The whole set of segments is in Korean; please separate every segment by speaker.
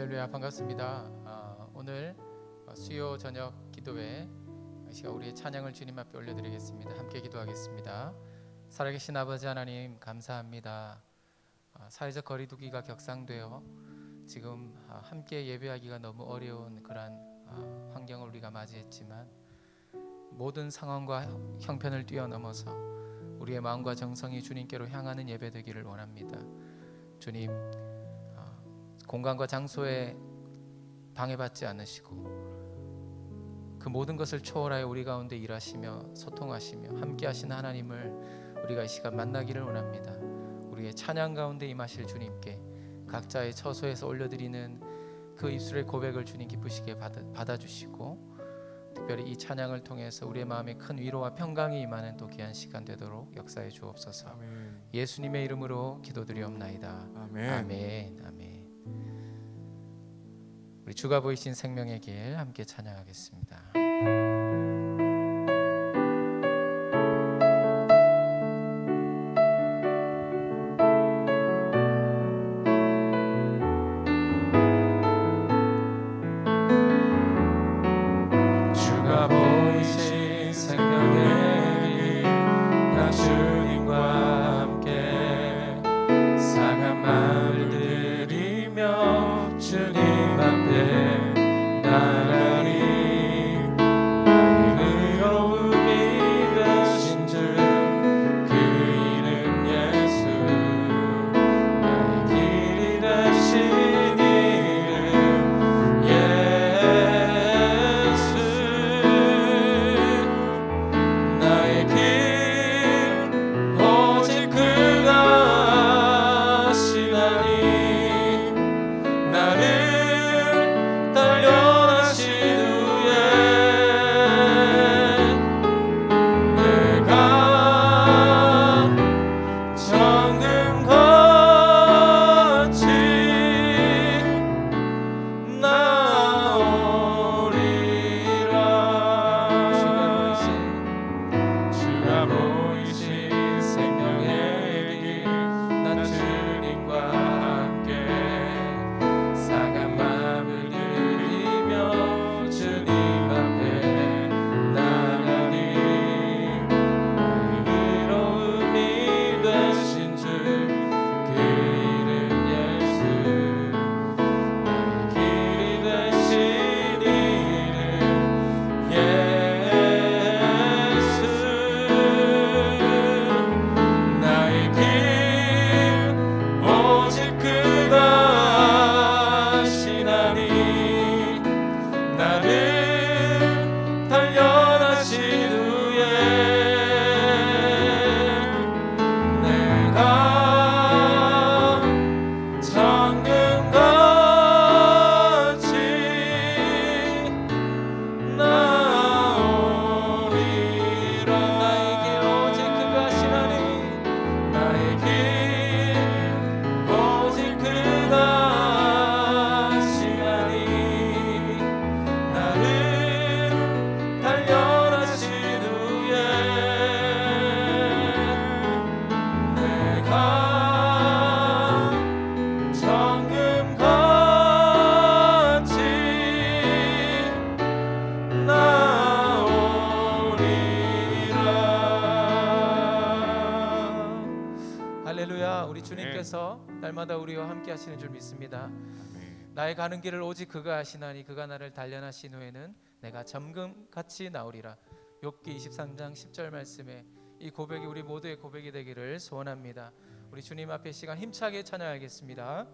Speaker 1: 할렐루야, 반갑습니다. 오늘 수요 저녁 기도회 시간 우리의 찬양을 주님 앞에 올려드리겠습니다. 함께 기도하겠습니다. 살아계신 아버지 하나님, 감사합니다. 사회적 거리두기가 격상되어 지금 함께 예배하기가 너무 어려운 그러한 환경을 우리가 맞이했지만 모든 상황과 형편을 뛰어넘어서 우리의 마음과 정성이 주님께로 향하는 예배 되기를 원합니다. 주님, 공간과 장소에 방해받지 않으시고 그 모든 것을 초월하여 우리 가운데 일하시며 소통하시며 함께 하시는 하나님을 우리가 이 시간 만나기를 원합니다. 우리의 찬양 가운데 임하실 주님께 각자의 처소에서 올려드리는 그 입술의 고백을 주님 기쁘시게 받아주시고 특별히 이 찬양을 통해서 우리의 마음에 큰 위로와 평강이 임하는 또 귀한 시간 되도록 역사해 주옵소서.
Speaker 2: 아멘.
Speaker 1: 예수님의 이름으로 기도드리옵나이다.
Speaker 2: 아멘.
Speaker 1: 아멘. 아멘. 우리 주가 보이신 생명의 길 함께 찬양하겠습니다. 주가 보이신 생명의 길, 나 주님과 함께 상한 마음을 들이며 주님 앞에 나가리. 나의 의로움이 되신 주 그 이름 예수, 나의 길이 되신 이름 예수. 나의 길 오직 그가 아시나니 나를 단련하신 후에 내가 정금같이 나오리라. 주가 보이신 생명의 길, 나 주님과 함께 상한 마음을 들이며 주님 앞에 나가리. 나의 의로움이 되신 주 그 이름 예수, 나의 길이 되신 이름 예수. 나의 길 오직 그가 아시나니 나를 단련하신 후에 내가 정금같이 나오리라. 나의 길 오직 그가 아시나니 나의 길 오직 그가 아시나니 나를 단련하신 후에 내가 정금같이 나오리라. 할렐루야. 우리 주님께서 날마다 우리와 함께 하시는 줄 믿습니다.
Speaker 2: 아멘.
Speaker 1: 나의 가는 길을 오직 그가 아시나니 그가 나를 단련하신 후에는 내가 정금같이 나오리라. 욥기 23장 10절 말씀에 이 고백이 우리 모두의 고백이 되기를 소원합니다. 우리 주님 앞에 시간 힘차게 찬양하겠습니다.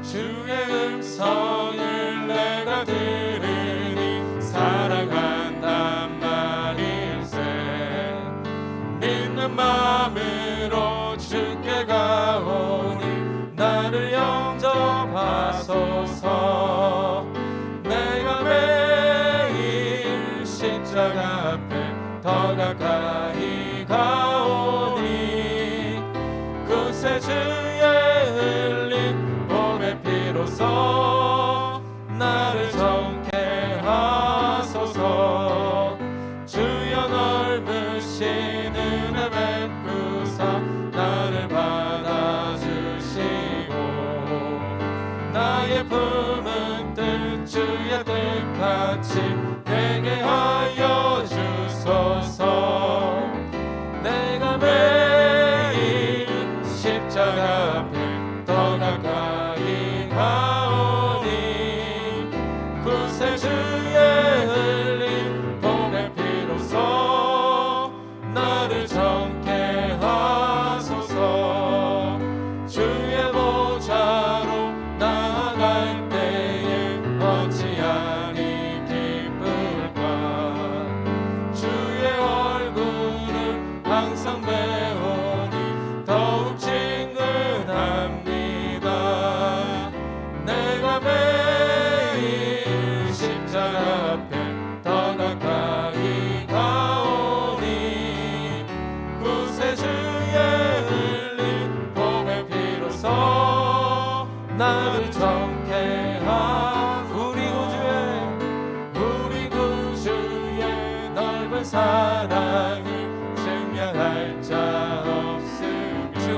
Speaker 1: 주의 음성을 내가 들으니 사랑한단 말일세. 믿는 마음으로 주께 가오니 나를 영접하소서. 내가 매일 십자가 앞에 더 가까이 가오니 그새 주의 흘린 몸의 피로써 나를 정케 하소서. 주의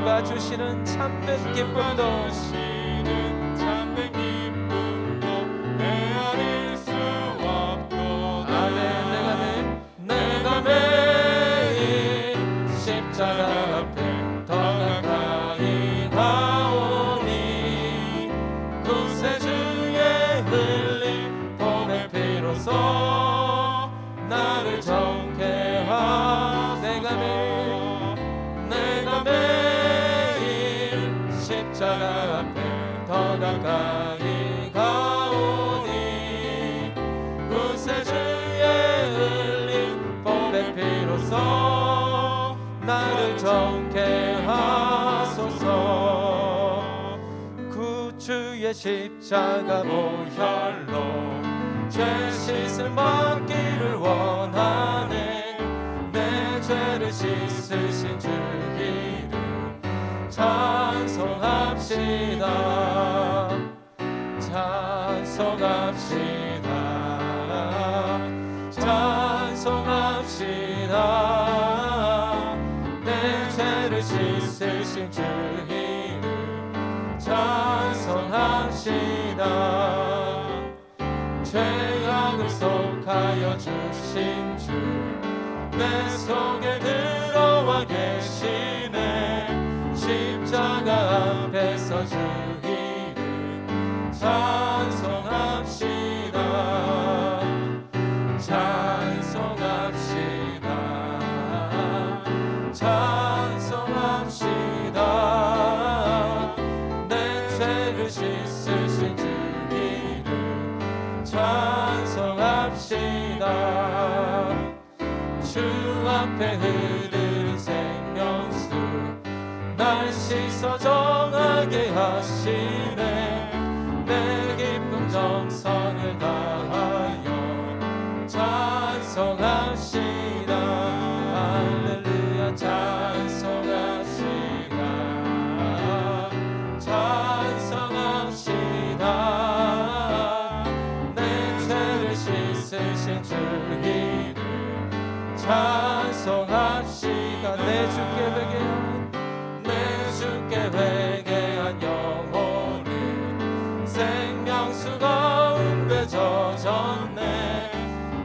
Speaker 1: 주가 주시는 참된 기쁨도
Speaker 2: 헤아릴 수 없도다.
Speaker 1: 내가 매일 십자가 앞에 더 가까이 가오니 구세주의 흘린 보배 피로써 나를 정케 하. 내가 매일 십자가 앞에 더 가까이 가오니 구세주의 흘린 보배 피로써 나를 정케 하소서. 구주의 십자가 보혈로 죄 씻을 받기를 원하네. 내 죄를 씻으신 주 이름 찬송합시다. 찬송합시다. 찬송합시다. 내 죄를 씻으신 주 이름 찬송합시다. 죄악을 속하여 주신 주 내 속에 들어와 계시네. 십자가 앞에서 주 이름 찬송합시다. 찬송합시다. 찬송합시다. 내 죄를 씻으신 주 이름 찬송합시다. 주 앞에 흐르는 생명수 날 씻어 정하게 하시네. 내 기쁨 정성을 다하여 찬송합시다. 할렐루야 찬송합시다. 찬송합시다. 내 죄를 씻으신 주 이름 찬송합시다. 내 주께 회개한 영혼은 생명수 가운데 젖었네.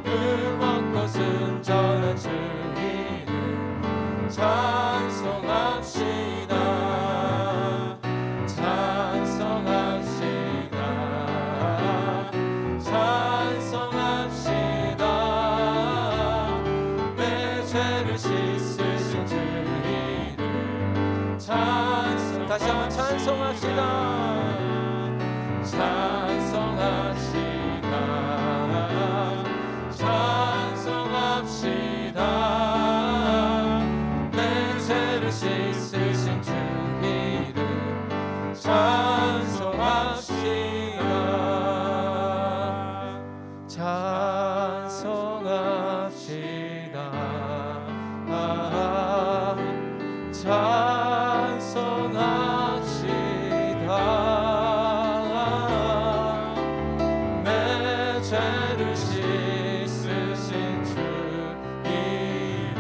Speaker 1: 물 먹고 순전한 주 이름 찬송합시다. 찬송합시다. 찬송합시다. 내 죄를 씻으신 주 이름 찬송. 다시 한번 찬송합시다. 찬송합시다. 찬송합시다. 내 죄를 씻으신 주 이름 찬송합시다. 찬송합시다. 찬송합시다. 내 죄를 씻으신 주 이름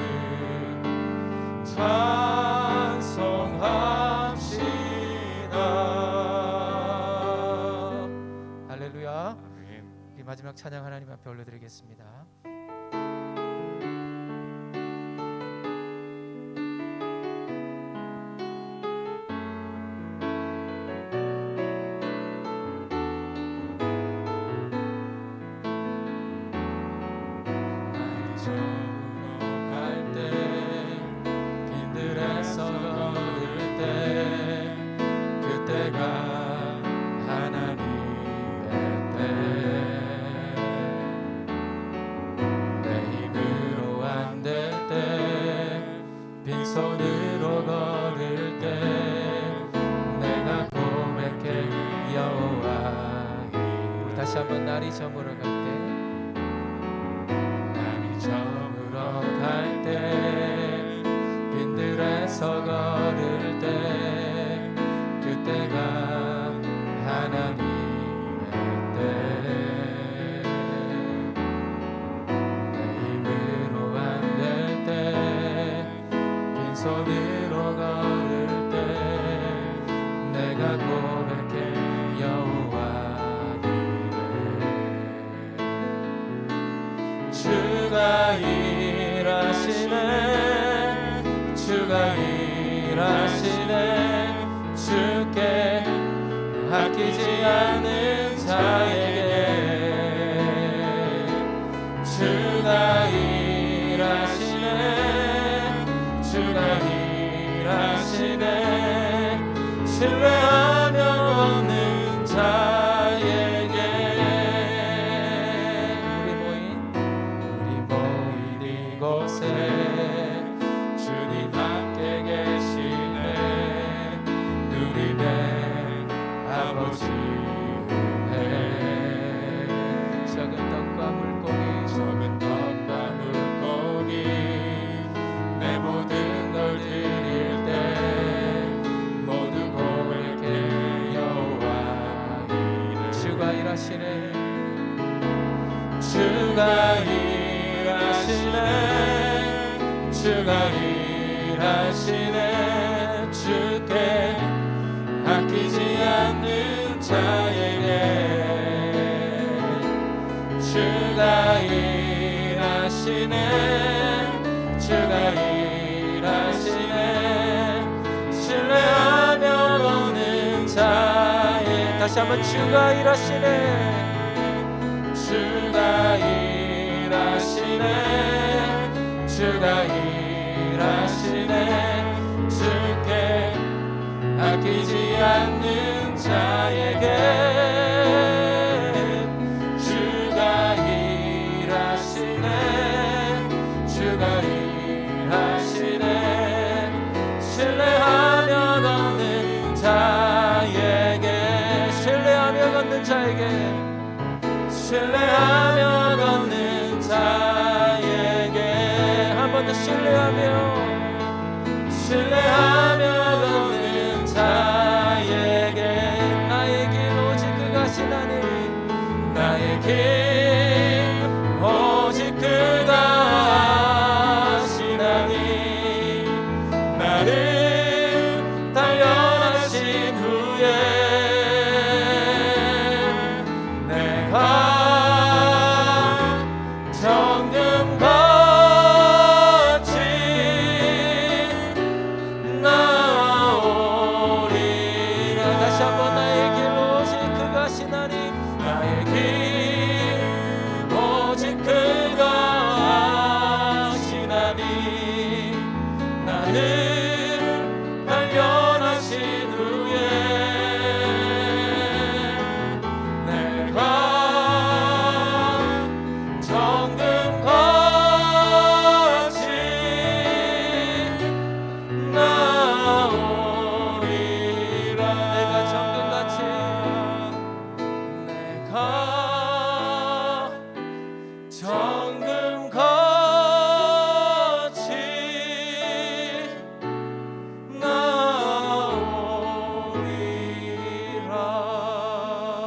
Speaker 1: 찬송합시다. 할렐루야. 이 마지막 찬양 하나님 앞에 올려드리겠습니다. 빈손으로 걸을 때 내가 고백해 여호와. 우리 다시 한번 날이 저물어 갈 때, 날이 저물어 갈 때, 빈들에서 걸을 때, 그때가 하나님의 때. 내 힘으로 안 될 때, 손으로 걸을 때 내가 고백해 여호와 이래. 주가 일하시네 주가 일하시네 주께 아끼지 않는 자에게 주가 일하시네 주가 일하시네 신뢰하며 얻는 자에게 우리 모인 이곳에 주님 함께 계시네 누리네 아버지 은혜 작은 떡과 물고기 내 모든 걸 드릴 때 모두 고백해 여호와 이래. 주가 일하시네 주가 일하시네 주가 일하시네 주께 아끼지 않는 자에게 주가 일하시네 주가 일하시네 신뢰하며 얻는 자에 다시 한번 주가 일하시네 주가 일하시네 주가 일하시네 주께 아끼지 않는 자에게 주가 일하시네 주가 일하시네 신뢰하며 걷는 자에게 신뢰하며 걷는 자에게 신뢰하며 걷는 자에게 한 번 더 신뢰하며 걷는 자에게 나의 길 오직 그가 하시나니 나의 길 오직 그가 하시나니 나를 단련하신 후에 내가 정금같이 나오리라. 다시 한번 나의 길 오직 그가 하시나니 나의 길 오직 그가 하시나니 나를 단련하신 후에 내가 정금같이 나오리라. 내가 정금같이 내가 정금같이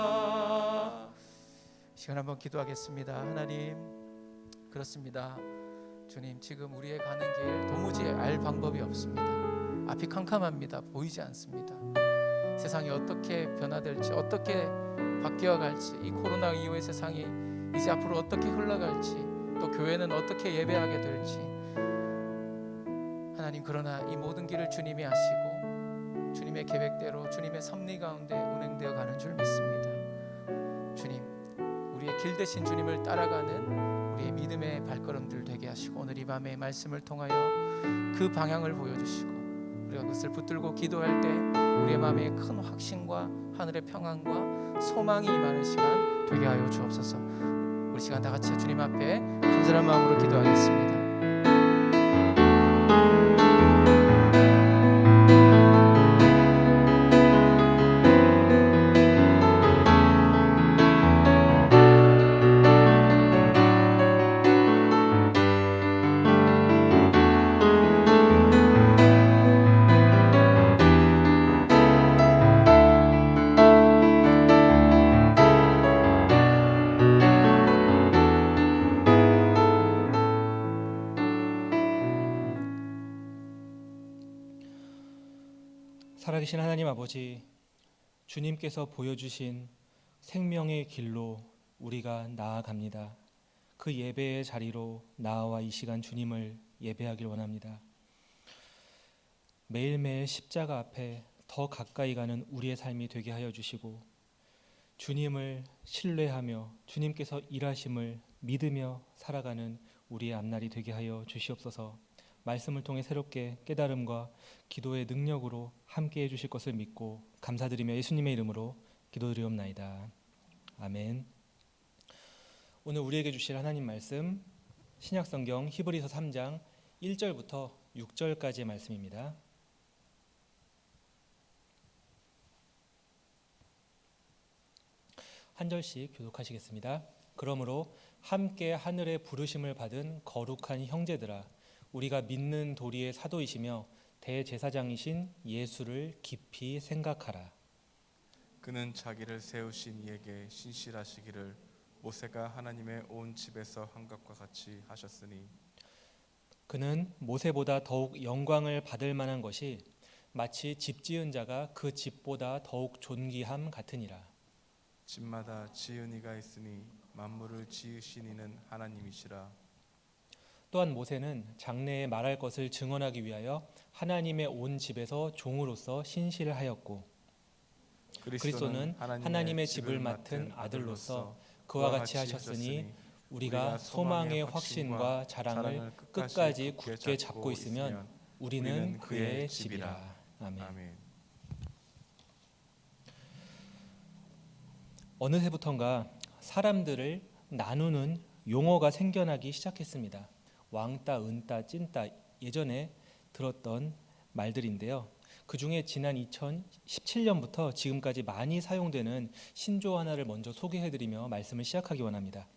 Speaker 1: 나오리라. 시간 한번 기도하겠습니다. 하나님, 그렇습니다. 주님, 지금 우리의 가는 길 도무지 알 방법이 없습니다. 앞이 캄캄합니다. 보이지 않습니다. 세상이 어떻게 변화될지, 어떻게 바뀌어갈지, 이 코로나 이후의 세상이 이제 앞으로 어떻게 흘러갈지, 또 교회는 어떻게 예배하게 될지, 하나님, 그러나 이 모든 길을 주님이 하시고 주님의 계획대로 주님의 섭리 가운데 운행되어 가는 줄 믿습니다. 주님, 우리의 길 대신 주님을 따라가는 우리의 믿음의 발걸음들 되게 하시고 오늘 이 밤에 말씀을 통하여 그 방향을 보여주시고 우리가 그것을 붙들고 기도할 때 우리의 마음에 큰 확신과 하늘의 평안과 소망이 임하는 시간 되게 하여 주옵소서. 우리 시간 다 같이 주님 앞에 간절한 마음으로 기도하겠습니다.
Speaker 3: 살아계신 하나님 아버지, 주님께서 보여주신 생명의 길로 우리가 나아갑니다. 그 예배의 자리로 나와 이 시간 주님을 예배하길 원합니다. 매일매일 십자가 앞에 더 가까이 가는 우리의 삶이 되게 하여 주시고, 주님을 신뢰하며 주님께서 일하심을 믿으며 살아가는 우리의 앞날이 되게 하여 주시옵소서. 말씀을 통해 새롭게 깨달음과 기도의 능력으로 함께 해주실 것을 믿고 감사드리며 예수님의 이름으로 기도드리옵나이다. 아멘. 오늘 우리에게 주실 하나님 말씀, 신약성경 히브리서 3장 1절부터 6절까지의 말씀입니다. 한 절씩 교독하시겠습니다. 그러므로 함께 하늘의 부르심을 받은 거룩한 형제들아, 우리가 믿는 도리의 사도이시며 대제사장이신 예수를 깊이 생각하라.
Speaker 2: 그는 자기를 세우신 이에게 신실하시기를 모세가 하나님의 온 집에서 한 것과 같이 하셨으니,
Speaker 3: 그는 모세보다 더욱 영광을 받을 만한 것이 마치 집 지은 자가 그 집보다 더욱 존귀함 같으니라.
Speaker 2: 집마다 지은 이가 있으니 만물을 지으신 이는 하나님이시라.
Speaker 3: 또한 모세는 장래에 말할 것을 증언하기 위하여 하나님의 온 집에서 종으로서 신실하였고, 그리스도는 하나님의 집을 맡은 아들로서 그와 같이 하셨으니, 우리가 소망의 확신과 자랑을 끝까지 굳게 잡고 있으면 우리는 그의 집이라. 아멘.
Speaker 2: 아멘.
Speaker 3: 어느새부턴가 사람들을 나누는 용어가 생겨나기 시작했습니다. 왕따, 은따, 찐따, 예전에 들었던 말들인데요. 그 중에 지난 2017년부터 지금까지 많이 사용되는 신조어 하나를 먼저 소개해드리며 말씀을 시작하기 원합니다.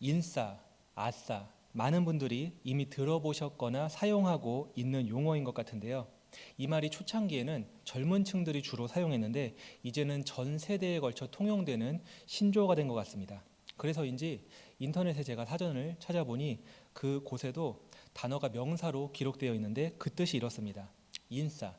Speaker 3: 인싸, 아싸, 많은 분들이 이미 들어보셨거나 사용하고 있는 용어인 것 같은데요. 이 말이 초창기에는 젊은 층들이 주로 사용했는데 이제는 전 세대에 걸쳐 통용되는 신조어가 된 것 같습니다. 그래서인지 인터넷에 제가 사전을 찾아보니 그 곳에도 단어가 명사로 기록되어 있는데 그 뜻이 이렇습니다. 인싸,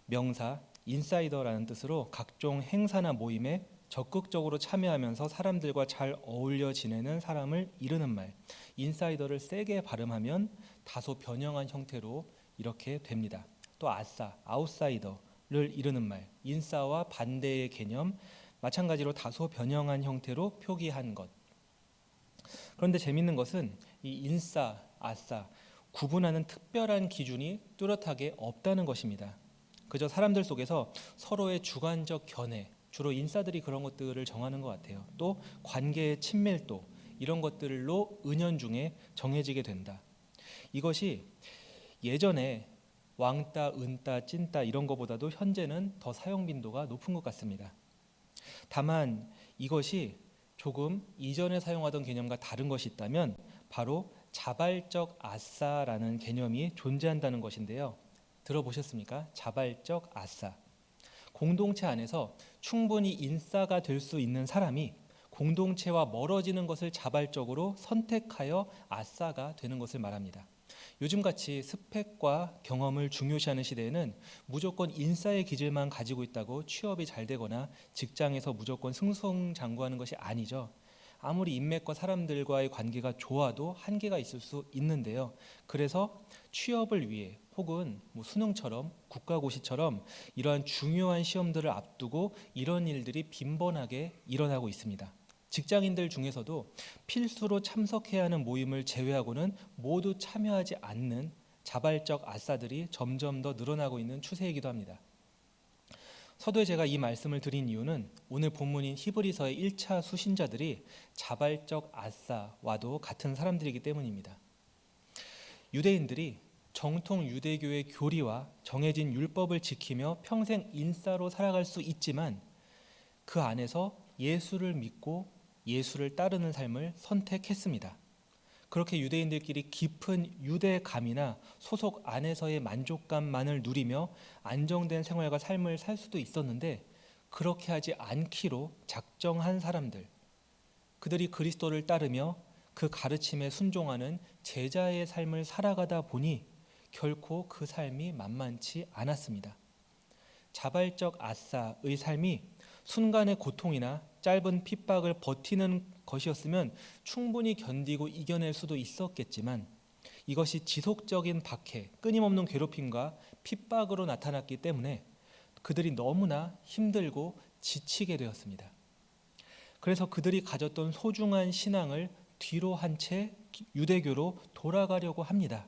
Speaker 3: 명사, 인사이더라는 뜻으로 각종 행사나 모임에 적극적으로 참여하면서 사람들과 잘 어울려 지내는 사람을 이르는 말. 인사이더를 세게 발음하면 다소 변형한 형태로 이렇게 됩니다. 또 아싸, 아웃사이더를 이르는 말. 인싸와 반대의 개념, 마찬가지로 다소 변형한 형태로 표기한 것. 그런데 재밌는 것은 이 인싸, 아싸 구분하는 특별한 기준이 뚜렷하게 없다는 것입니다. 그저 사람들 속에서 서로의 주관적 견해, 주로 인싸들이 그런 것들을 정하는 것 같아요. 또 관계의 친밀도, 이런 것들로 은연중에 정해지게 된다. 이것이 예전에 왕따, 은따, 찐따 이런 것보다도 현재는 더 사용 빈도가 높은 것 같습니다. 다만 이것이 조금 이전에 사용하던 개념과 다른 것이 있다면 바로 자발적 아싸라는 개념이 존재한다는 것인데요. 들어보셨습니까? 자발적 아싸. 공동체 안에서 충분히 인싸가 될 수 있는 사람이 공동체와 멀어지는 것을 자발적으로 선택하여 아싸가 되는 것을 말합니다. 요즘같이 스펙과 경험을 중요시하는 시대에는 무조건 인싸의 기질만 가지고 있다고 취업이 잘 되거나 직장에서 무조건 승승장구하는 것이 아니죠. 아무리 인맥과 사람들과의 관계가 좋아도 한계가 있을 수 있는데요. 그래서 취업을 위해 혹은 수능처럼 국가고시처럼 이러한 중요한 시험들을 앞두고 이런 일들이 빈번하게 일어나고 있습니다. 직장인들 중에서도 필수로 참석해야 하는 모임을 제외하고는 모두 참여하지 않는 자발적 아싸들이 점점 더 늘어나고 있는 추세이기도 합니다. 서두에 제가 이 말씀을 드린 이유는 오늘 본문인 히브리서의 1차 수신자들이 자발적 아싸와도 같은 사람들이기 때문입니다. 유대인들이 정통 유대교의 교리와 정해진 율법을 지키며 평생 인싸로 살아갈 수 있지만 그 안에서 예수를 믿고 예수를 따르는 삶을 선택했습니다. 그렇게 유대인들끼리 깊은 유대감이나 소속 안에서의 만족감만을 누리며 안정된 생활과 삶을 살 수도 있었는데 그렇게 하지 않기로 작정한 사람들, 그들이 그리스도를 따르며 그 가르침에 순종하는 제자의 삶을 살아가다 보니 결코 그 삶이 만만치 않았습니다. 자발적 아싸의 삶이 순간의 고통이나 짧은 핍박을 버티는 것이었으면 충분히 견디고 이겨낼 수도 있었겠지만 이것이 지속적인 박해, 끊임없는 괴롭힘과 핍박으로 나타났기 때문에 그들이 너무나 힘들고 지치게 되었습니다. 그래서 그들이 가졌던 소중한 신앙을 뒤로 한 채 유대교로 돌아가려고 합니다.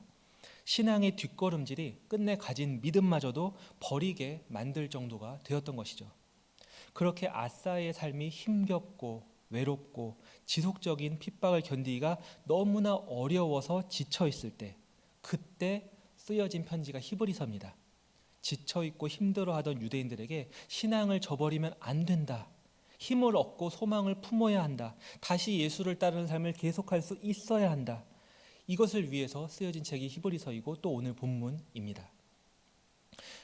Speaker 3: 신앙의 뒷걸음질이 끝내 가진 믿음마저도 버리게 만들 정도가 되었던 것이죠. 그렇게 아싸의 삶이 힘겹고 외롭고 지속적인 핍박을 견디기가 너무나 어려워서 지쳐 있을 때, 그때 쓰여진 편지가 히브리서입니다. 지쳐 있고 힘들어하던 유대인들에게 신앙을 저버리면 안 된다. 힘을 얻고 소망을 품어야 한다. 다시 예수를 따르는 삶을 계속할 수 있어야 한다. 이것을 위해서 쓰여진 책이 히브리서이고 또 오늘 본문입니다.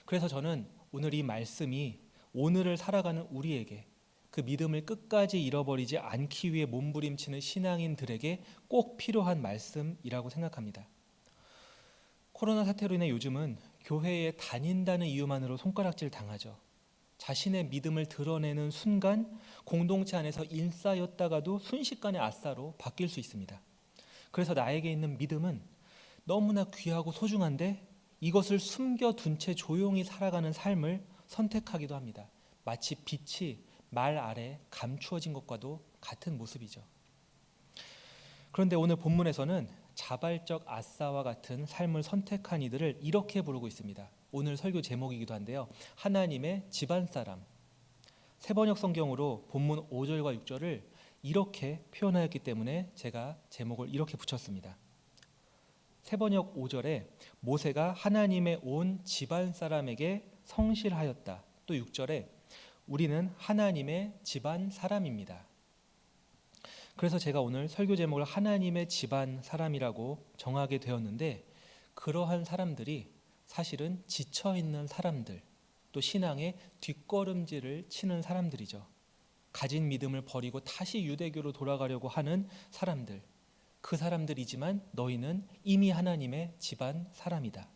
Speaker 3: 그래서 저는 오늘 이 말씀이 오늘을 살아가는 우리에게 그 믿음을 끝까지 잃어버리지 않기 위해 몸부림치는 신앙인들에게 꼭 필요한 말씀이라고 생각합니다. 코로나 사태로 인해 요즘은 교회에 다닌다는 이유만으로 손가락질 당하죠. 자신의 믿음을 드러내는 순간 공동체 안에서 인싸였다가도 순식간에 아싸로 바뀔 수 있습니다. 그래서 나에게 있는 믿음은 너무나 귀하고 소중한데 이것을 숨겨둔 채 조용히 살아가는 삶을 선택하기도 합니다. 마치 빛이 말 아래 감추어진 것과도 같은 모습이죠. 그런데 오늘 본문에서는 자발적 아싸와 같은 삶을 선택한 이들을 이렇게 부르고 있습니다. 오늘 설교 제목이기도 한데요. 하나님의 집안 사람. 세번역 성경으로 본문 5절과 6절을 이렇게 표현하였기 때문에 제가 제목을 이렇게 붙였습니다. 세번역 5절에 모세가 하나님의 온 집안 사람에게 성실하였다. 또 6절에 우리는 하나님의 집안 사람입니다. 그래서 제가 오늘 설교 제목을 하나님의 집안 사람이라고 정하게 되었는데, 그러한 사람들이 사실은 지쳐있는 사람들, 또 신앙의 뒷걸음질을 치는 사람들이죠. 가진 믿음을 버리고 다시 유대교로 돌아가려고 하는 사람들, 그 사람들이지만 너희는 이미 하나님의 집안 사람이다.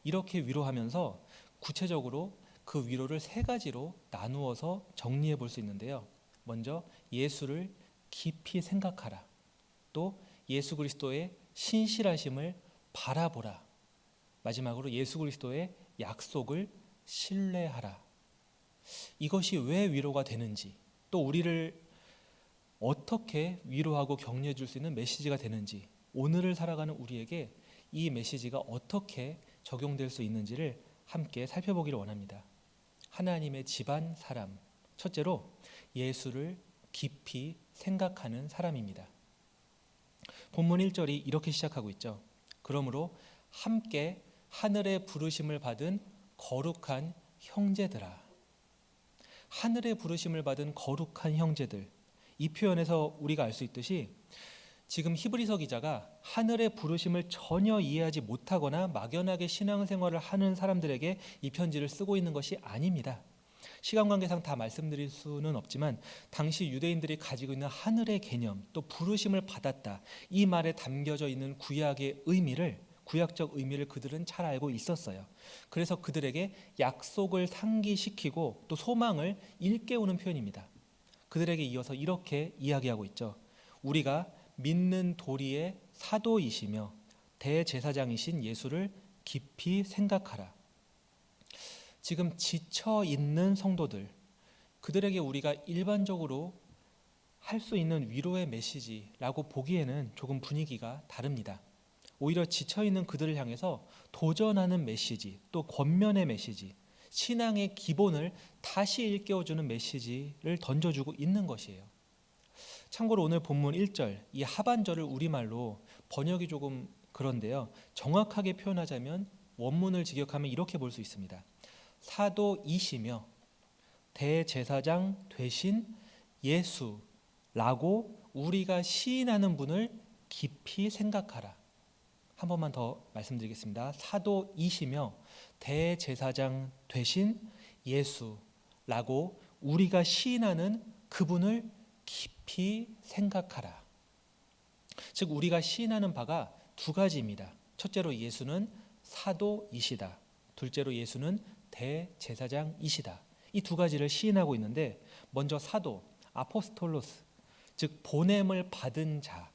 Speaker 3: 이렇게 위로하면서 구체적으로 그 위로를 세 가지로 나누어서 정리해 볼 수 있는데요. 먼저 예수를 깊이 생각하라. 또 예수 그리스도의 신실하심을 바라보라. 마지막으로 예수 그리스도의 약속을 신뢰하라. 이것이 왜 위로가 되는지, 또 우리를 어떻게 위로하고 격려해 줄 수 있는 메시지가 되는지, 오늘을 살아가는 우리에게 이 메시지가 어떻게 적용될 수 있는지를 함께 살펴보기를 원합니다. 하나님의 집안 사람, 첫째로 예수를 깊이 생각하는 사람입니다. 본문 1절이 이렇게 시작하고 있죠. 그러므로 함께 하늘의 부르심을 받은 거룩한 형제들아. 하늘의 부르심을 받은 거룩한 형제들. 이 표현에서 우리가 알 수 있듯이 지금 히브리서 기자가 하늘의 부르심을 전혀 이해하지 못하거나 막연하게 신앙생활을 하는 사람들에게 이 편지를 쓰고 있는 것이 아닙니다. 시간 관계상 다 말씀드릴 수는 없지만 당시 유대인들이 가지고 있는 하늘의 개념, 또 부르심을 받았다, 이 말에 담겨져 있는 구약적 의미를 그들은 잘 알고 있었어요. 그래서 그들에게 약속을 상기시키고 또 소망을 일깨우는 표현입니다. 그들에게 이어서 이렇게 이야기하고 있죠. 우리가 믿는 도리의 사도이시며 대제사장이신 예수를 깊이 생각하라. 지금 지쳐 있는 성도들, 그들에게 우리가 일반적으로 할 수 있는 위로의 메시지라고 보기에는 조금 분위기가 다릅니다. 오히려 지쳐 있는 그들을 향해서 도전하는 메시지, 또 권면의 메시지, 신앙의 기본을 다시 일깨워주는 메시지를 던져주고 있는 것이에요. 참고로 오늘 본문 1절, 이 하반절을 우리말로 번역이 조금 그런데요. 정확하게 표현하자면 원문을 직역하면 이렇게 볼 수 있습니다. 사도이시며 대제사장 되신 예수라고 우리가 시인하는 분을 깊이 생각하라. 한 번만 더 말씀드리겠습니다. 사도이시며 대제사장 되신 예수라고 우리가 시인하는 그분을 깊이 생각하라. 즉 우리가 시인하는 바가 두 가지입니다. 첫째로 예수는 사도이시다. 둘째로 예수는 대제사장이시다. 이 두 가지를 시인하고 있는데, 먼저 사도, 아포스톨로스, 즉 보냄을 받은 자,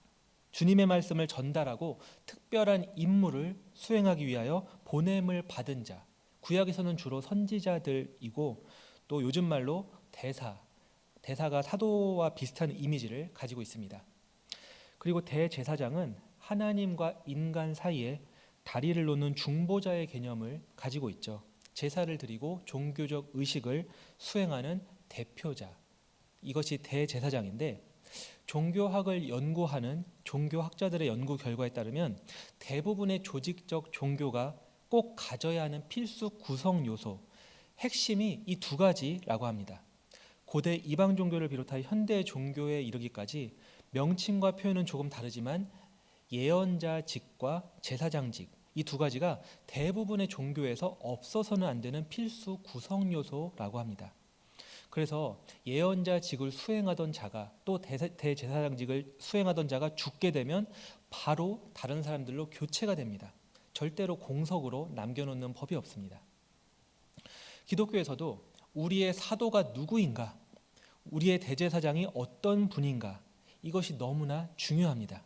Speaker 3: 주님의 말씀을 전달하고 특별한 임무를 수행하기 위하여 보냄을 받은 자, 구약에서는 주로 선지자들이고 또 요즘 말로 대사가 사도와 비슷한 이미지를 가지고 있습니다. 그리고 대제사장은 하나님과 인간 사이에 다리를 놓는 중보자의 개념을 가지고 있죠. 제사를 드리고 종교적 의식을 수행하는 대표자, 이것이 대제사장인데, 종교학을 연구하는 종교학자들의 연구 결과에 따르면 대부분의 조직적 종교가 꼭 가져야 하는 필수 구성 요소, 핵심이 이 두 가지라고 합니다. 고대 이방 종교를 비롯한 현대 종교에 이르기까지 명칭과 표현은 조금 다르지만 예언자직과 제사장직, 이 두 가지가 대부분의 종교에서 없어서는 안 되는 필수 구성 요소라고 합니다. 그래서 예언자직을 수행하던 자가 또 대제사장직을 수행하던 자가 죽게 되면 바로 다른 사람들로 교체가 됩니다. 절대로 공석으로 남겨놓는 법이 없습니다. 기독교에서도 우리의 사도가 누구인가, 우리의 대제사장이 어떤 분인가, 이것이 너무나 중요합니다.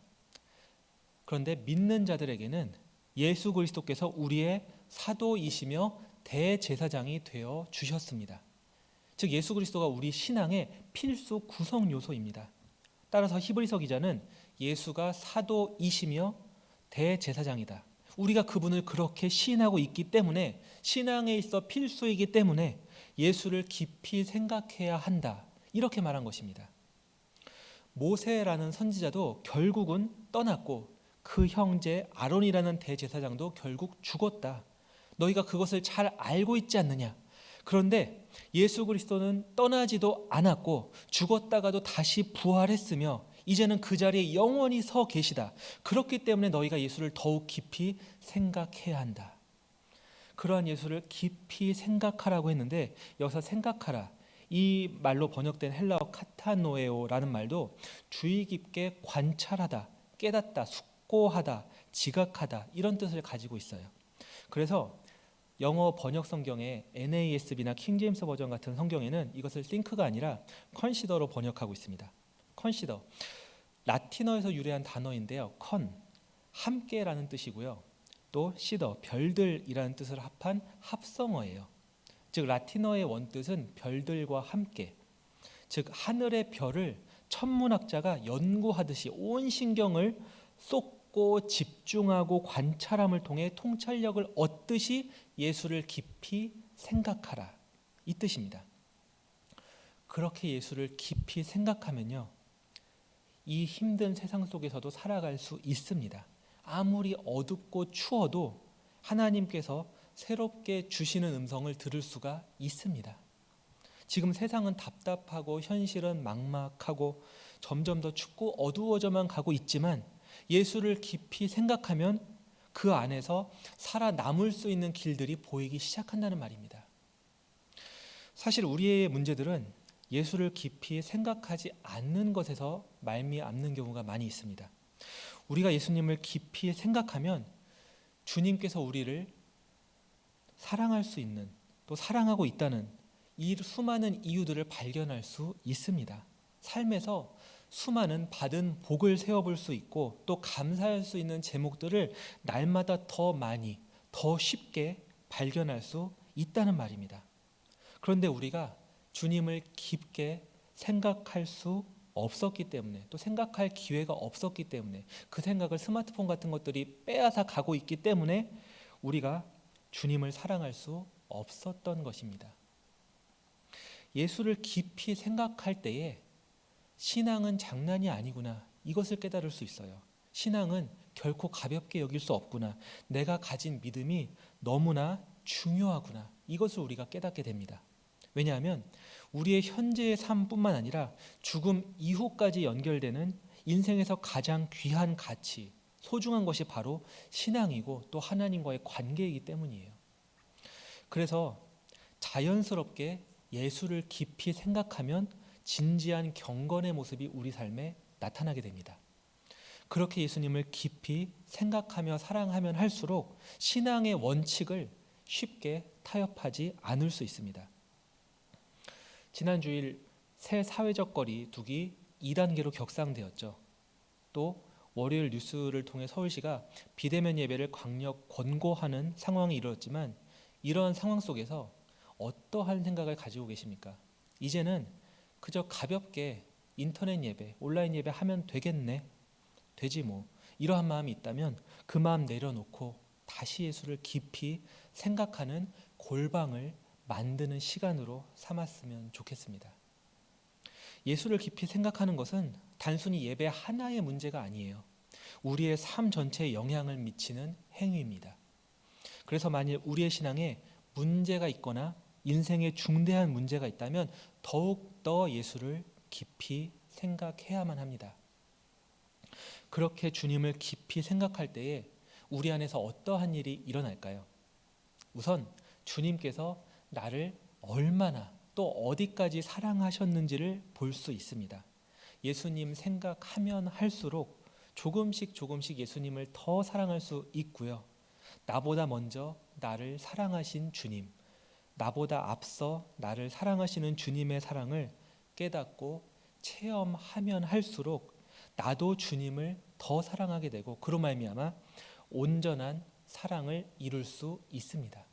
Speaker 3: 그런데 믿는 자들에게는 예수 그리스도께서 우리의 사도이시며 대제사장이 되어 주셨습니다. 즉 예수 그리스도가 우리 신앙의 필수 구성 요소입니다. 따라서 히브리서 기자는 예수가 사도이시며 대제사장이다, 우리가 그분을 그렇게 시인하고 있기 때문에, 신앙에 있어 필수이기 때문에 예수를 깊이 생각해야 한다, 이렇게 말한 것입니다. 모세라는 선지자도 결국은 떠났고 그 형제 아론이라는 대제사장도 결국 죽었다. 너희가 그것을 잘 알고 있지 않느냐? 그런데 예수 그리스도는 떠나지도 않았고 죽었다가도 다시 부활했으며 이제는 그 자리에 영원히 서 계시다. 그렇기 때문에 너희가 예수를 더욱 깊이 생각해야 한다. 그러한 예수를 깊이 생각하라고 했는데, 여기서 생각하라, 이 말로 번역된 헬라어 카타노에오라는 말도 주의 깊게 관찰하다, 깨닫다, 숙고하다, 지각하다, 이런 뜻을 가지고 있어요. 그래서 영어 번역 성경에 NASB나 킹제임스 버전 같은 성경에는 이것을 think가 아니라 consider로 번역하고 있습니다. consider, 라틴어에서 유래한 단어인데요. 함께라는 뜻이고요. 또 시더, 별들이라는 뜻을 합한 합성어예요. 즉 라틴어의 원뜻은 별들과 함께, 즉 하늘의 별을 천문학자가 연구하듯이 온 신경을 쏟고 집중하고 관찰함을 통해 통찰력을 얻듯이 예수를 깊이 생각하라, 이 뜻입니다. 그렇게 예수를 깊이 생각하면요, 이 힘든 세상 속에서도 살아갈 수 있습니다. 아무리 어둡고 추워도 하나님께서 새롭게 주시는 음성을 들을 수가 있습니다. 지금 세상은 답답하고 현실은 막막하고 점점 더 춥고 어두워져만 가고 있지만 예수를 깊이 생각하면 그 안에서 살아남을 수 있는 길들이 보이기 시작한다는 말입니다. 사실 우리의 문제들은 예수를 깊이 생각하지 않는 것에서 말미암는 경우가 많이 있습니다. 우리가 예수님을 깊이 생각하면 주님께서 우리를 사랑할 수 있는, 또 사랑하고 있다는 이 수많은 이유들을 발견할 수 있습니다. 삶에서 수많은 받은 복을 세어볼 수 있고 또 감사할 수 있는 제목들을 날마다 더 많이, 더 쉽게 발견할 수 있다는 말입니다. 그런데 우리가 주님을 깊게 생각할 수 없었기 때문에, 또 생각할 기회가 없었기 때문에, 그 생각을 스마트폰 같은 것들이 빼앗아 가고 있기 때문에 우리가 주님을 사랑할 수 없었던 것입니다. 예수를 깊이 생각할 때에 신앙은 장난이 아니구나, 이것을 깨달을 수 있어요. 신앙은 결코 가볍게 여길 수 없구나, 내가 가진 믿음이 너무나 중요하구나, 이것을 우리가 깨닫게 됩니다. 왜냐하면 우리의 현재의 삶뿐만 아니라 죽음 이후까지 연결되는 인생에서 가장 귀한 가치, 소중한 것이 바로 신앙이고 또 하나님과의 관계이기 때문이에요. 그래서 자연스럽게 예수를 깊이 생각하면 진지한 경건의 모습이 우리 삶에 나타나게 됩니다. 그렇게 예수님을 깊이 생각하며 사랑하면 할수록 신앙의 원칙을 쉽게 타협하지 않을 수 있습니다. 지난 주일 새 사회적 거리 두기 2단계로 격상되었죠. 또 월요일 뉴스를 통해 서울시가 비대면 예배를 강력 권고하는 상황이 이루어졌지만 이러한 상황 속에서 어떠한 생각을 가지고 계십니까? 이제는 그저 가볍게 인터넷 예배, 온라인 예배 하면 되겠네, 되지 뭐, 이러한 마음이 있다면 그 마음 내려놓고 다시 예수를 깊이 생각하는 골방을 만드는 시간으로 삼았으면 좋겠습니다. 예수를 깊이 생각하는 것은 단순히 예배 하나의 문제가 아니에요. 우리의 삶 전체에 영향을 미치는 행위입니다. 그래서 만일 우리의 신앙에 문제가 있거나 인생에 중대한 문제가 있다면 더욱 더 예수를 깊이 생각해야만 합니다. 그렇게 주님을 깊이 생각할 때에 우리 안에서 어떠한 일이 일어날까요? 우선 주님께서 나를 얼마나 또 어디까지 사랑하셨는지를 볼 수 있습니다. 예수님 생각하면 할수록 조금씩 예수님을 더 사랑할 수 있고요. 나보다 먼저 나를 사랑하신 주님, 나보다 앞서 나를 사랑하시는 주님의 사랑을 깨닫고 체험하면 할수록 나도 주님을 더 사랑하게 되고 그로 말미암아 온전한 사랑을 이룰 수 있습니다.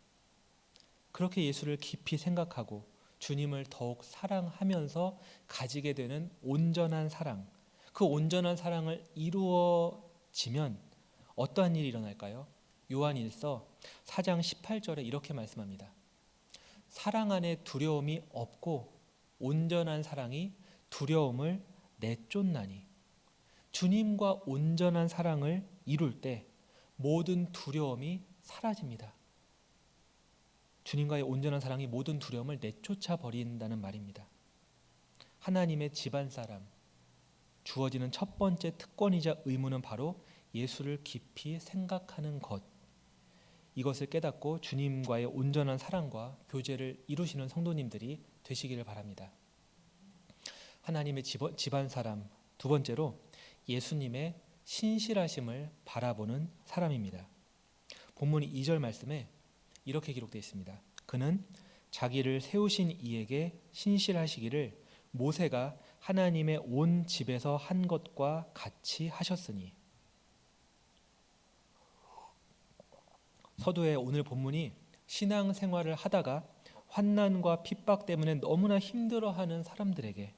Speaker 3: 그렇게 예수를 깊이 생각하고 주님을 더욱 사랑하면서 가지게 되는 온전한 사랑, 그 온전한 사랑을 이루어지면 어떠한 일이 일어날까요? 요한일서 4장 18절에 이렇게 말씀합니다. 사랑 안에 두려움이 없고 온전한 사랑이 두려움을 내쫓나니. 주님과 온전한 사랑을 이룰 때 모든 두려움이 사라집니다. 주님과의 온전한 사랑이 모든 두려움을 내쫓아 버린다는 말입니다. 하나님의 집안 사람, 주어지는 첫 번째 특권이자 의무는 바로 예수를 깊이 생각하는 것. 이것을 깨닫고 주님과의 온전한 사랑과 교제를 이루시는 성도님들이 되시기를 바랍니다. 하나님의 집안 사람, 두 번째로 예수님의 신실하심을 바라보는 사람입니다. 본문 2절 말씀에 이렇게 기록되어 있습니다. 그는 자기를 세우신 이에게 신실하시기를 모세가 하나님의 온 집에서 한 것과 같이 하셨으니. 서두에 오늘 본문이 신앙생활을 하다가 환난과 핍박 때문에 너무나 힘들어하는 사람들에게,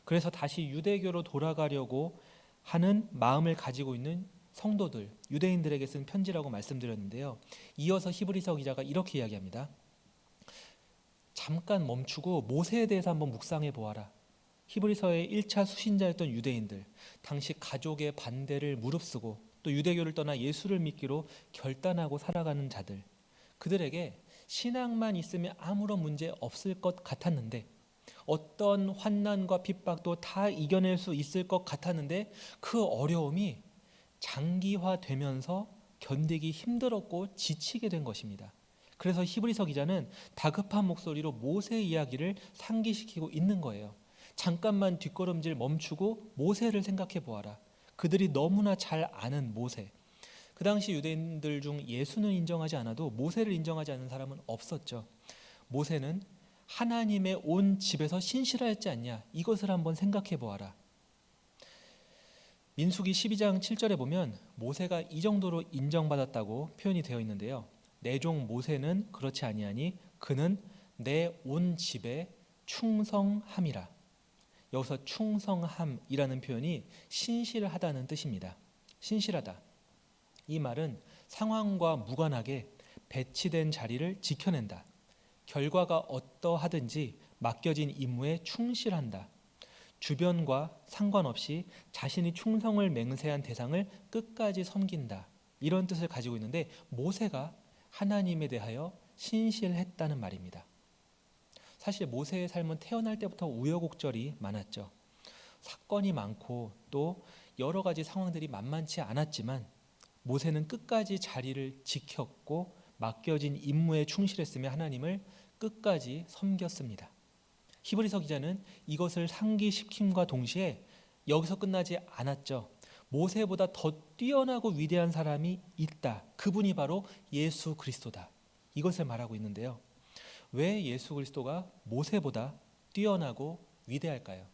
Speaker 3: 그래서 다시 유대교로 돌아가려고 하는 마음을 가지고 있는 성도들, 유대인들에게 쓴 편지라고 말씀드렸는데요. 이어서 히브리서 기자가 이렇게 이야기합니다. 잠깐 멈추고 모세에 대해서 한번 묵상해 보아라. 히브리서의 1차 수신자였던 유대인들, 당시 가족의 반대를 무릅쓰고 또 유대교를 떠나 예수를 믿기로 결단하고 살아가는 자들, 그들에게 신앙만 있으면 아무런 문제 없을 것 같았는데, 어떤 환난과 핍박도 다 이겨낼 수 있을 것 같았는데 그 어려움이 장기화되면서 견디기 힘들었고 지치게 된 것입니다. 그래서 히브리서 기자는 다급한 목소리로 모세 이야기를 상기시키고 있는 거예요. 잠깐만 뒷걸음질 멈추고 모세를 생각해 보아라. 그들이 너무나 잘 아는 모세. 그 당시 유대인들 중 예수는 인정하지 않아도 모세를 인정하지 않는 사람은 없었죠. 모세는 하나님의 온 집에서 신실하였지 않냐, 이것을 한번 생각해 보아라. 민수기 12장 7절에 보면 모세가 이 정도로 인정받았다고 표현이 되어 있는데요. 내 종 모세는 그렇지 아니하니 그는 내 온 집에 충성함이라. 여기서 충성함이라는 표현이 신실하다는 뜻입니다. 신실하다. 이 말은 상황과 무관하게 배치된 자리를 지켜낸다. 결과가 어떠하든지 맡겨진 임무에 충실한다. 주변과 상관없이 자신이 충성을 맹세한 대상을 끝까지 섬긴다. 이런 뜻을 가지고 있는데 모세가 하나님에 대하여 신실했다는 말입니다. 사실 모세의 삶은 태어날 때부터 우여곡절이 많았죠. 사건이 많고 또 여러 가지 상황들이 만만치 않았지만 모세는 끝까지 자리를 지켰고 맡겨진 임무에 충실했으며 하나님을 끝까지 섬겼습니다. 히브리서 기자는 이것을 상기시킴과 동시에 여기서 끝나지 않았죠. 모세보다 더 뛰어나고 위대한 사람이 있다. 그분이 바로 예수 그리스도다. 이것을 말하고 있는데요. 왜 예수 그리스도가 모세보다 뛰어나고 위대할까요?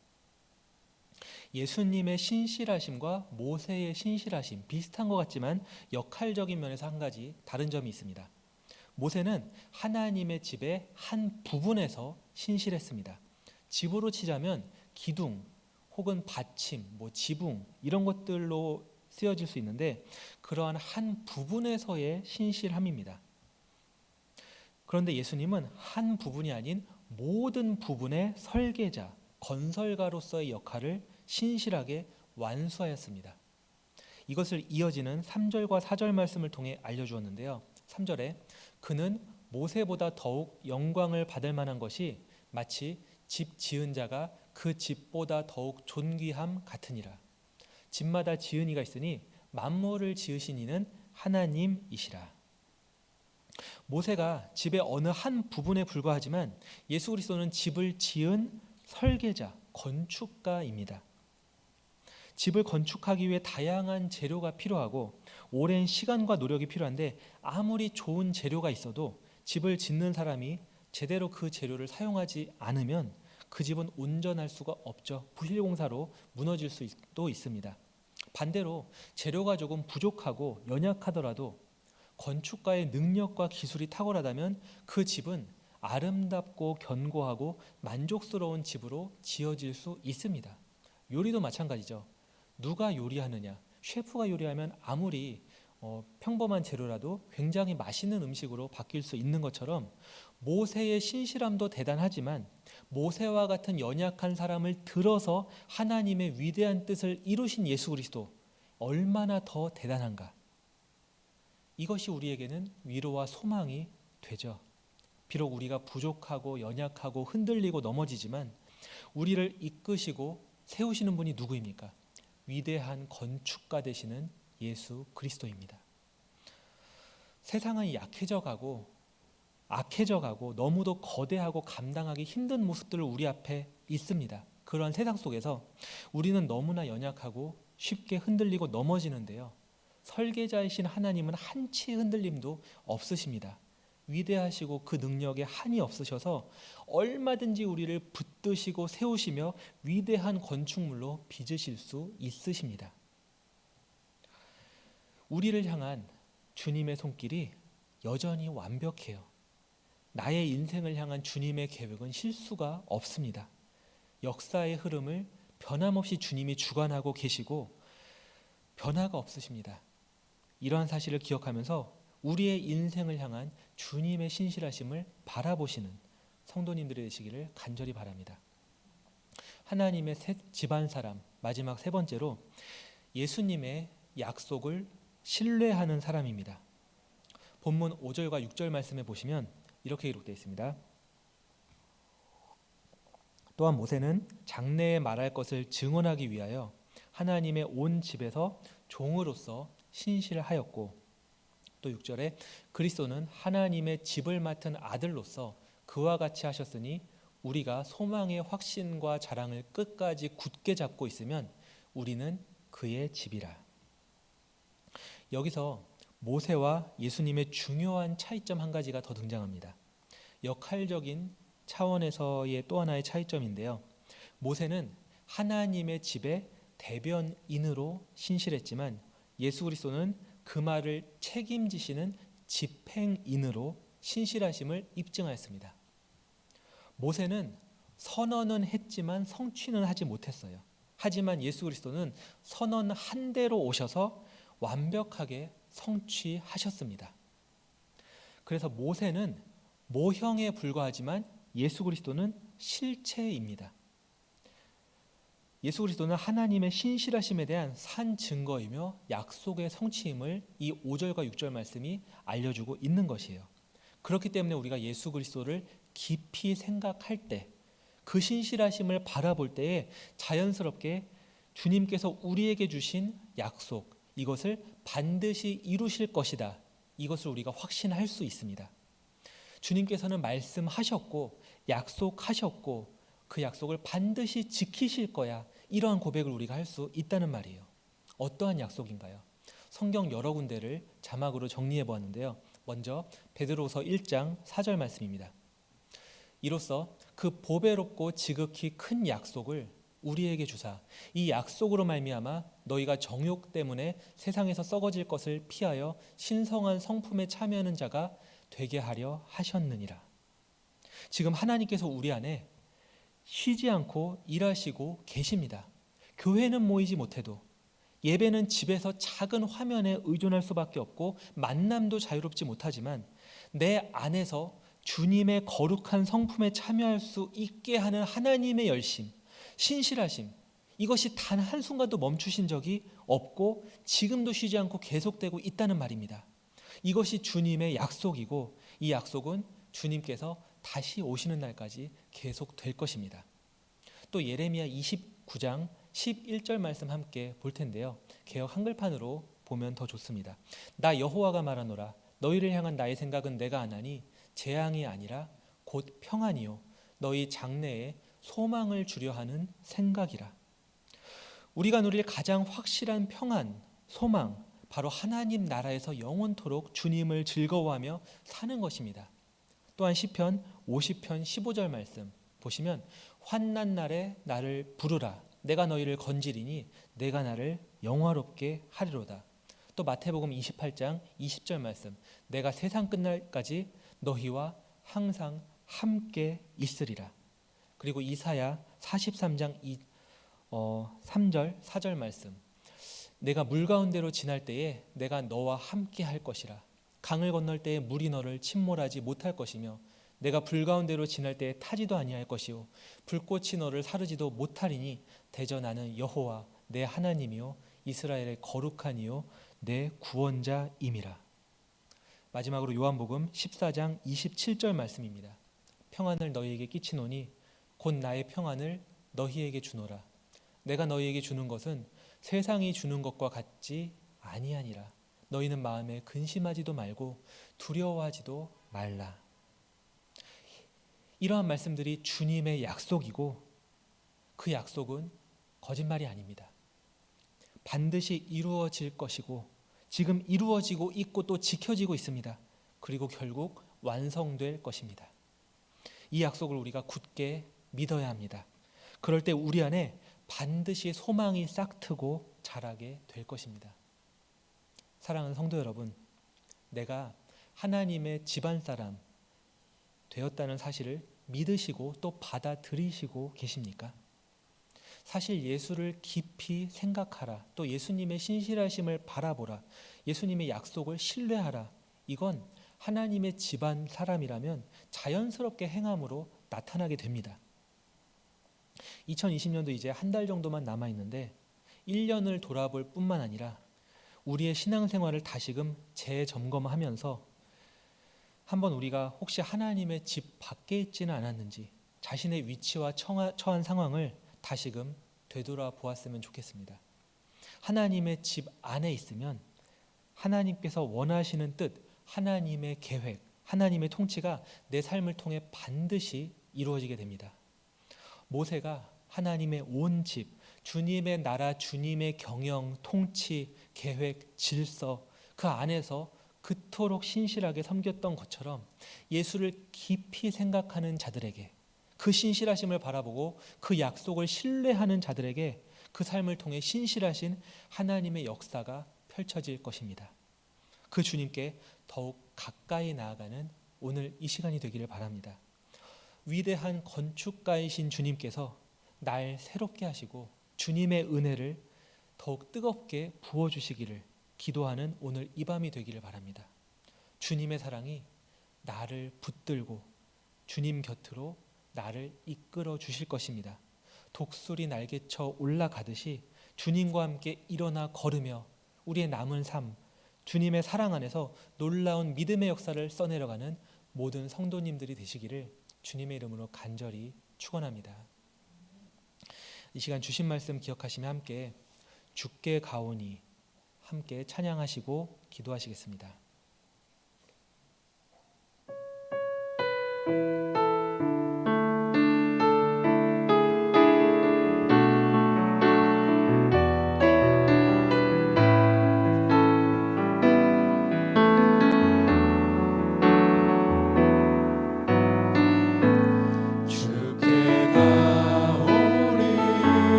Speaker 3: 예수님의 신실하심과 모세의 신실하심 비슷한 것 같지만 역할적인 면에서 한 가지 다른 점이 있습니다. 모세는 하나님의 집의 한 부분에서 신실했습니다. 집으로 치자면 기둥 혹은 받침, 지붕 이런 것들로 쓰여질 수 있는데 그러한 한 부분에서의 신실함입니다. 그런데 예수님은 한 부분이 아닌 모든 부분의 설계자, 건설가로서의 역할을 신실하게 완수하였습니다. 이것을 이어지는 3절과 4절 말씀을 통해 알려주었는데요. 3절에 그는 모세보다 더욱 영광을 받을 만한 것이 마치 집 지은 자가 그 집보다 더욱 존귀함 같으니라. 집마다 지은 이가 있으니 만물을 지으신 이는 하나님이시라. 모세가 집의 어느 한 부분에 불과하지만 예수 그리스도는 집을 지은 설계자, 건축가입니다. 집을 건축하기 위해 다양한 재료가 필요하고 오랜 시간과 노력이 필요한데 아무리 좋은 재료가 있어도 집을 짓는 사람이 제대로 그 재료를 사용하지 않으면 그 집은 온전할 수가 없죠. 부실공사로 무너질 수도 있습니다. 반대로 재료가 조금 부족하고 연약하더라도 건축가의 능력과 기술이 탁월하다면 그 집은 아름답고 견고하고 만족스러운 집으로 지어질 수 있습니다. 요리도 마찬가지죠. 누가 요리하느냐? 셰프가 요리하면 아무리 평범한 재료라도 굉장히 맛있는 음식으로 바뀔 수 있는 것처럼 모세의 신실함도 대단하지만 모세와 같은 연약한 사람을 들어서 하나님의 위대한 뜻을 이루신 예수 그리스도 얼마나 더 대단한가? 이것이 우리에게는 위로와 소망이 되죠. 비록 우리가 부족하고 연약하고 흔들리고 넘어지지만 우리를 이끄시고 세우시는 분이 누구입니까? 위대한 건축가 되시는 예수 그리스도입니다. 세상은 약해져 가고 악해져 가고 너무도 거대하고 감당하기 힘든 모습들을 우리 앞에 있습니다. 그러한 세상 속에서 우리는 너무나 연약하고 쉽게 흔들리고 넘어지는데요. 설계자이신 하나님은 한치 흔들림도 없으십니다. 위대하시고 그 능력에 한이 없으셔서 얼마든지 우리를 붙드시고 세우시며 위대한 건축물로 빚으실 수 있으십니다. 우리를 향한 주님의 손길이 여전히 완벽해요. 나의 인생을 향한 주님의 계획은 실수가 없습니다. 역사의 흐름을 변함없이 주님이 주관하고 계시고 변화가 없으십니다. 이러한 사실을 기억하면서 우리의 인생을 향한 주님의 신실하심을 바라보시는 성도님들이 되시기를 간절히 바랍니다. 하나님의 새 집안 사람, 마지막 세 번째로 예수님의 약속을 신뢰하는 사람입니다. 본문 5절과 6절 말씀에 보시면 이렇게 기록되어 있습니다. 또한 모세는 장래에 말할 것을 증언하기 위하여 하나님의 온 집에서 종으로서 신실하였고 또 6절에 그리스도는 하나님의 집을 맡은 아들로서 그와 같이 하셨으니 우리가 소망의 확신과 자랑을 끝까지 굳게 잡고 있으면 우리는 그의 집이라. 여기서 모세와 예수님의 중요한 차이점 한 가지가 더 등장합니다. 역할적인 차원에서의 또 하나의 차이점인데요. 모세는 하나님의 집의 대변인으로 신실했지만 예수 그리스도는 그 말을 책임지시는 집행인으로 신실하심을 입증하였습니다. 모세는 선언은 했지만 성취는 하지 못했어요. 하지만 예수 그리스도는 선언한 대로 오셔서 완벽하게 성취하셨습니다. 그래서 모세는 모형에 불과하지만 예수 그리스도는 실체입니다. 예수 그리스도는 하나님의 신실하심에 대한 산 증거이며 약속의 성취임을 이 5절과 6절 말씀이 알려주고 있는 것이에요. 그렇기 때문에 우리가 예수 그리스도를 깊이 생각할 때, 그 신실하심을 바라볼 때에 자연스럽게 주님께서 우리에게 주신 약속, 이것을 반드시 이루실 것이다. 이것을 우리가 확신할 수 있습니다. 주님께서는 말씀하셨고 약속하셨고 그 약속을 반드시 지키실 거야. 이러한 고백을 우리가 할 수 있다는 말이에요. 어떠한 약속인가요? 성경 여러 군데를 자막으로 정리해 보았는데요. 먼저 베드로서 1장 4절 말씀입니다. 이로써 그 보배롭고 지극히 큰 약속을 우리에게 주사 이 약속으로 말미암아 너희가 정욕 때문에 세상에서 썩어질 것을 피하여 신성한 성품에 참여하는 자가 되게 하려 하셨느니라. 지금 하나님께서 우리 안에 쉬지 않고 일하시고 계십니다. 교회는 모이지 못해도, 예배는 집에서 작은 화면에 의존할 수밖에 없고, 만남도 자유롭지 못하지만 내 안에서 주님의 거룩한 성품에 참여할 수 있게 하는 하나님의 열심, 신실하심, 이것이 단 한순간도 멈추신 적이 없고 지금도 쉬지 않고 계속되고 있다는 말입니다. 이것이 주님의 약속이고, 이 약속은 주님께서 다시 오시는 날까지 계속될 것입니다. 또 예레미야 29장 11절 말씀 함께 볼 텐데요. 개역 한글판으로 보면 더 좋습니다. 나 여호와가 말하노라. 너희를 향한 나의 생각은 내가 아나니 재앙이 아니라 곧 평안이요 너희 장래에 소망을 주려 하는 생각이라. 우리가 누릴 가장 확실한 평안, 소망, 바로 하나님 나라에서 영원토록 주님을 즐거워하며 사는 것입니다. 또한 시편 50편 15절 말씀 보시면 환난 날에 나를 부르라. 내가 너희를 건지리니 내가 나를 영화롭게 하리로다. 또 마태복음 28장 20절 말씀 내가 세상 끝날까지 너희와 항상 함께 있으리라. 그리고 이사야 43장 3절 4절 말씀 내가 물 가운데로 지날 때에 내가 너와 함께 할 것이라. 강을 건널 때에 물이 너를 침몰하지 못할 것이며 내가 불 가운데로 지날 때에 타지도 아니할 것이요 불꽃이 너를 사르지도 못하리니 대저 나는 여호와 내 하나님이요 이스라엘의 거룩한 이요 내 구원자임이라. 마지막으로 요한복음 14장 27절 말씀입니다. 평안을 너희에게 끼치노니 곧 나의 평안을 너희에게 주노라. 내가 너희에게 주는 것은 세상이 주는 것과 같지 아니하니라. 너희는 마음에 근심하지도 말고 두려워하지도 말라. 이러한 말씀들이 주님의 약속이고 그 약속은 거짓말이 아닙니다. 반드시 이루어질 것이고 지금 이루어지고 있고 또 지켜지고 있습니다. 그리고 결국 완성될 것입니다. 이 약속을 우리가 굳게 믿어야 합니다. 그럴 때 우리 안에 반드시 소망이 싹트고 자라게 될 것입니다. 사랑하는 성도 여러분, 내가 하나님의 집안 사람 되었다는 사실을 믿으시고 또 받아들이시고 계십니까? 사실 예수를 깊이 생각하라, 또 예수님의 신실하심을 바라보라, 예수님의 약속을 신뢰하라. 이건 하나님의 집안 사람이라면 자연스럽게 행함으로 나타나게 됩니다. 2020년도 이제 한 달 정도만 남아있는데 1년을 돌아볼 뿐만 아니라 우리의 신앙생활을 다시금 재점검하면서 한번 우리가 혹시 하나님의 집 밖에 있지는 않았는지 자신의 위치와 처한 상황을 다시금 되돌아보았으면 좋겠습니다. 하나님의 집 안에 있으면 하나님께서 원하시는 뜻, 하나님의 계획, 하나님의 통치가 내 삶을 통해 반드시 이루어지게 됩니다. 모세가 하나님의 온 집, 주님의 나라, 주님의 경영, 통치, 계획, 질서 그 안에서 그토록 신실하게 섬겼던 것처럼 예수를 깊이 생각하는 자들에게, 그 신실하심을 바라보고 그 약속을 신뢰하는 자들에게 그 삶을 통해 신실하신 하나님의 역사가 펼쳐질 것입니다. 그 주님께 더욱 가까이 나아가는 오늘 이 시간이 되기를 바랍니다. 위대한 건축가이신 주님께서 날 새롭게 하시고 주님의 은혜를 더욱 뜨겁게 부어주시기를 기도하는 오늘 이 밤이 되기를 바랍니다. 주님의 사랑이 나를 붙들고 주님 곁으로 나를 이끌어 주실 것입니다. 독수리 날개쳐 올라가듯이 주님과 함께 일어나 걸으며 우리의 남은 삶, 주님의 사랑 안에서 놀라운 믿음의 역사를 써내려가는 모든 성도님들이 되시기를 주님의 이름으로 간절히 축원합니다. 이 시간 주신 말씀 기억하시며 함께 주께 가오니 함께 찬양하시고 기도하시겠습니다.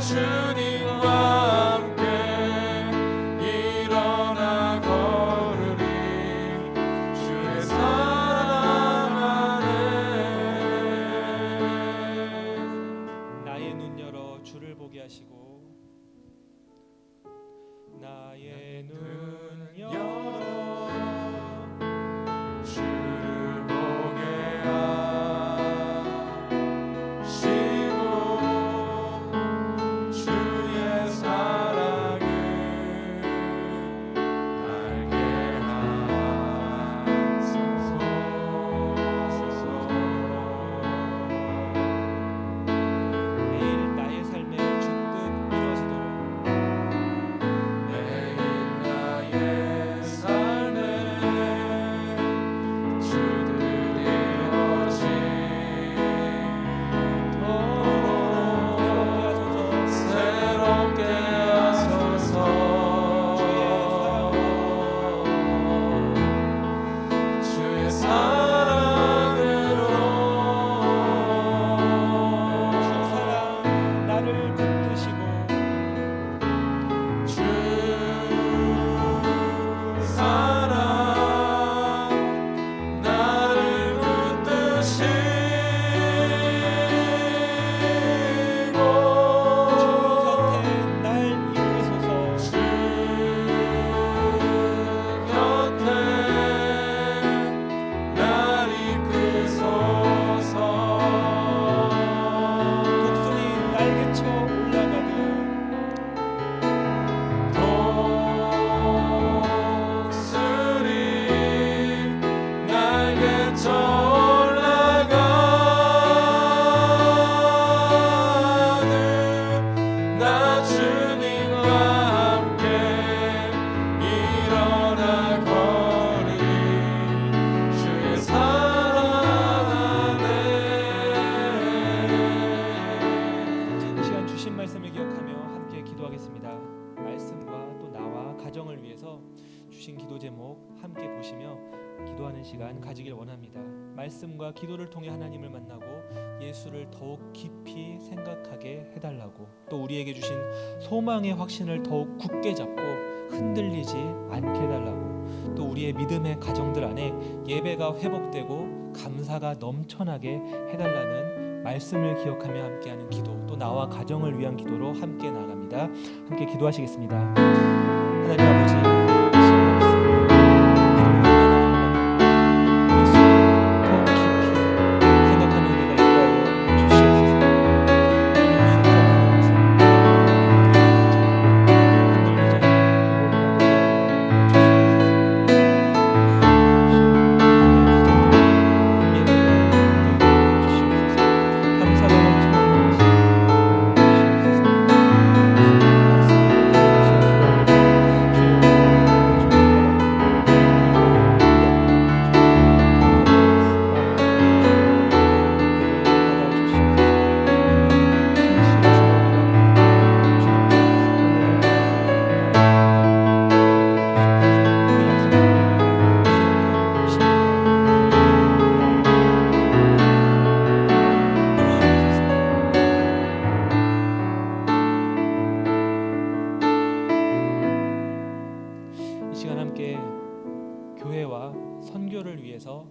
Speaker 2: 주님과 함께 일어나 걸으리. 주의 사랑 안에
Speaker 3: 나의 눈 열어 주를 보게 하시고 나의 눈 열어
Speaker 2: 주를 보게 하시고 주의 사랑을 알게 하소서.
Speaker 3: 매일 나의 삶에 주뜻 이루어지도록
Speaker 2: 매일 나의 삶에 주들이 이루어지도록 새롭게 하소서. 주의 사랑으로
Speaker 3: 주 사랑 나를 붙드시고
Speaker 2: 주 사랑 나를 붙드시고
Speaker 3: 주 곁에 날 이끄소서
Speaker 2: 주 곁에 날 이끄소서.
Speaker 3: 독수리 날개쳐 올라가듯
Speaker 2: 독수리 날개쳐 올라가듯 나 주님과 함께 일어나 걸으리. 주의 사랑 안에
Speaker 3: 이 시간 주신 말씀을 기억하며 함께 기도하겠습니다. 말씀과 또 나와 가정을 위해서 주신 기도 제목 함께 보시며 기도하는 시간 가지길 원합니다. 말씀과 기도를 통해 하나님을 만나고 예수를 더욱 깊이 생각하게 해달라고, 또 우리에게 주신 소망의 확신을 더욱 굳게 잡고 흔들리지 않게 해달라고, 또 우리의 믿음의 가정들 안에 예배가 회복되고 감사가 넘쳐나게 해달라는 말씀을 기억하며 함께하는 기도, 또 나와 가정을 위한 기도로 함께 나아갑니다. 함께 기도하시겠습니다. 하나님 아버지, 이 시간 말씀을 예수 더 깊이 생각하는 은혜가 있게 하여 주시옵소서. 이 시간 함께 교회와 선교를 위해서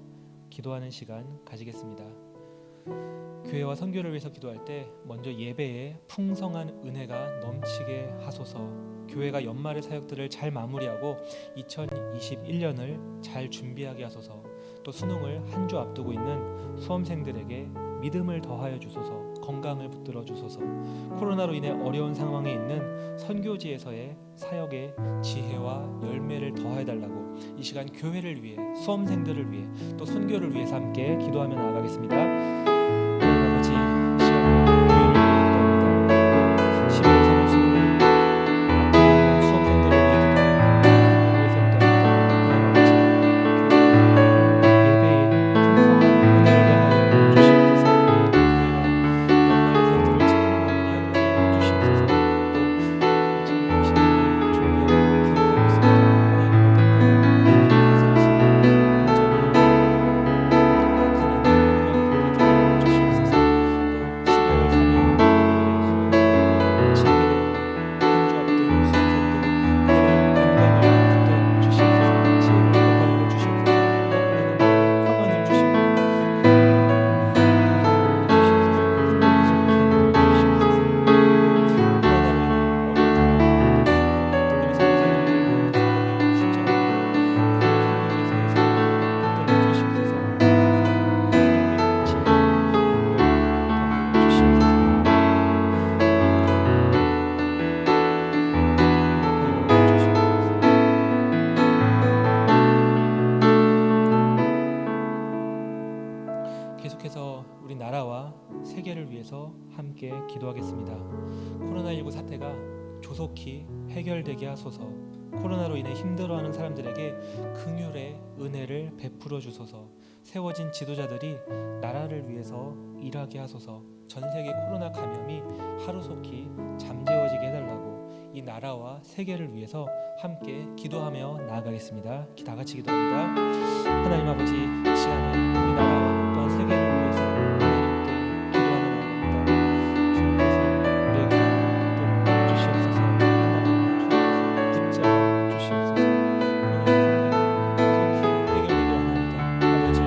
Speaker 3: 기도하는 시간 가지겠습니다. 교회와 선교를 위해서 기도할 때 먼저 예배에 풍성한 은혜가 넘치게 하소서. 교회가 연말의 사역들을 잘 마무리하고 2021년을 잘 준비하게 하소서. 또 수능을 한 주 앞두고 있는 수험생들에게 믿음을 더하여 주소서. 건강을 붙들어 주소서. 코로나로 인해 어려운 상황에 있는 선교지에서의 사역의 지혜와 열매를 더해 달라고, 이 시간 교회를 위해, 수험생들을 위해, 또 선교를 위해서 함께 기도하며 나아가겠습니다. 하나님 아버지, 이 시간에 교회를 위해 기도합니다. 또 11월 3일 수능을 앞두고 있는 수험생들을 위해 기도합니다. 위해서 기도합니다. 하나님 아버지, 예배에 풍성한 은혜를 더하여 주시옵소서. 조속히 해결되게 하소서. 코로나로 인해 힘들어하는 사람들에게 긍휼의 은혜를 베풀어 주소서. 세워진 지도자들이 나라를 위해서 일하게 하소서. 전 세계 코로나 감염이 하루속히 잠재워지게 해달라고 이 나라와 세계를 위해서 함께 기도하며 나아가겠습니다. 다 같이 기도합니다. 하나님 아버지, 이 시간에 우리 나라와 또한 세계를 위해서 하나님께 기도하며 나아갑니다. 주님께서 우리의 기도를 주시옵소서. 하나님 주님께서 붙잡아 주시옵소서. 우리의 세계 속히 해결되길 원합니다. 아버지,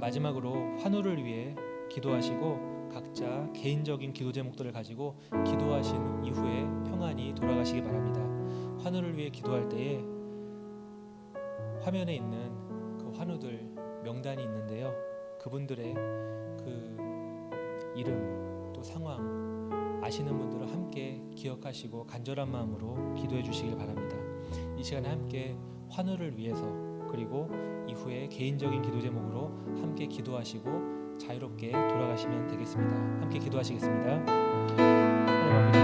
Speaker 3: 마지막으로 환우를 위해 기도하시고 각자 개인적인 기도 제목들을 가지고 기도하신 이후에 평안히 돌아가시기 바랍니다. 환우를 위해 기도할 때에 화면에 있는 그 환우들 명단이 있는데요. 그분들의 그 이름 또 상황 아시는 분들은 함께 기억하시고 간절한 마음으로 기도해 주시길 바랍니다. 이 시간에 함께 환우를 위해서 그리고 이후에 개인적인 기도 제목으로 함께 기도하시고 자유롭게 돌아가시면 되겠습니다. 함께 기도하시겠습니다. 하나님 아버지,